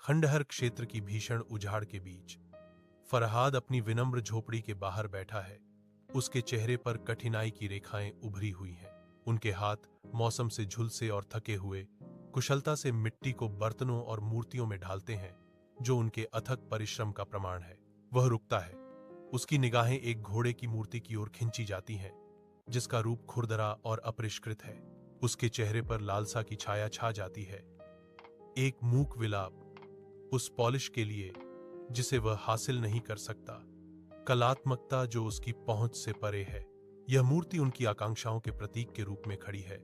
खंडहर क्षेत्र की भीषण उजाड़ के बीच फरहाद अपनी विनम्र झोपड़ी के बाहर बैठा है। उसके चेहरे पर कठिनाई की रेखाएं उभरी हुई हैं। उनके हाथ मौसम से झुलसे और थके हुए कुशलता से मिट्टी को बर्तनों और मूर्तियों में ढालते हैं, जो उनके अथक परिश्रम का प्रमाण है। वह रुकता है। उसकी निगाहें एक घोड़े की मूर्ति की ओर खिंची जाती हैं, जिसका रूप खुरदरा और अपरिष्कृत है। उसके चेहरे पर लालसा की छाया छा जाती है, एक मूक विलाप उस पॉलिश के लिए जिसे वह हासिल नहीं कर सकता, कलात्मकता जो उसकी पहुंच से परे है। यह मूर्ति उनकी आकांक्षाओं के प्रतीक के रूप में खड़ी है,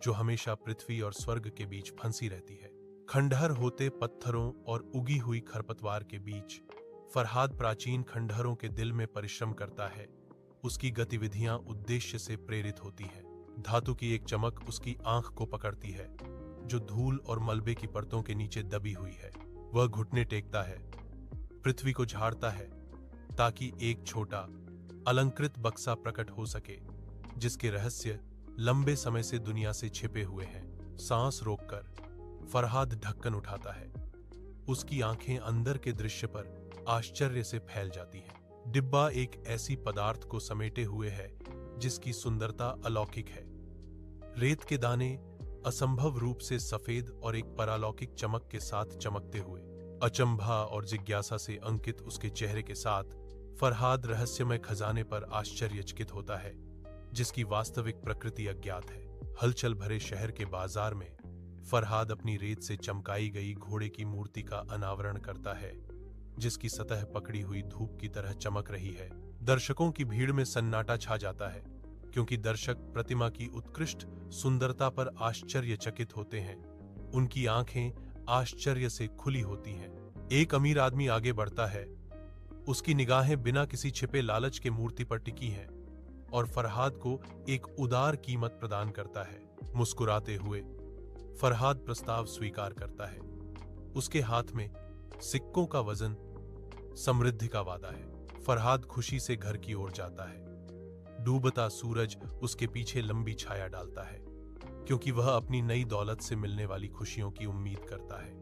जो हमेशा पृथ्वी और स्वर्ग के बीच फंसी रहती है। खंडहर होते पत्थरों और उगी हुई खरपतवार के बीच फरहाद प्राचीन खंडहरों के दिल में परिश्रम करता है। उसकी गतिविधियां उद्देश्य से प्रेरित होती हैं। धातु की एक चमक उसकी आंख को पकड़ती है, जो धूल और मलबे की परतों के नीचे दबी हुई है। वह घुटने टेकता है, पृथ्वी को झाड़ता है, ताकि एक छोटा अलंकृत बक्सा प्रकट हो सके, जिसके रहस्य लंबे समय से दुनिया से छिपे हुए हैं। सांस रोककर फरहाद ढक्कन उठाता है। उसकी आंखें अंदर के दृश्य पर आश्चर्य से फैल जाती हैं। डिब्बा एक ऐसी पदार्थ को समेटे हुए है जिसकी सुंदरता अलौकिक है। रेत के दाने असंभव रूप से सफेद और एक परालौकिक चमक के साथ चमकते हुए, अचंभा और जिज्ञासा से अंकित उसके चेहरे के साथ फरहाद रहस्यमय खजाने पर आश्चर्यचकित होता है, जिसकी वास्तविक प्रकृति अज्ञात है। हलचल भरे शहर के बाजार में फरहाद अपनी रेत से चमकाई गई घोड़े की मूर्ति का अनावरण करता है, जिसकी सतह पकड़ी हुई धूप की तरह चमक रही है। दर्शकों की भीड़ में सन्नाटा छा जाता है, क्योंकि दर्शक प्रतिमा की उत्कृष्ट सुंदरता पर आश्चर्यचकित होते हैं। उनकी आंखें आश्चर्य से खुली होती हैं। एक अमीर आदमी आगे बढ़ता है। उसकी निगाहें बिना किसी छिपे लालच के मूर्ति पर टिकी हैं और फरहाद को एक उदार कीमत प्रदान करता है। मुस्कुराते हुए फरहाद प्रस्ताव स्वीकार करता है। उसके हाथ में सिक्कों का वजन समृद्धि का वादा है। फरहाद खुशी से घर की ओर जाता है। डूबता सूरज उसके पीछे लंबी छाया डालता है, क्योंकि वह अपनी नई दौलत से मिलने वाली खुशियों की उम्मीद करता है।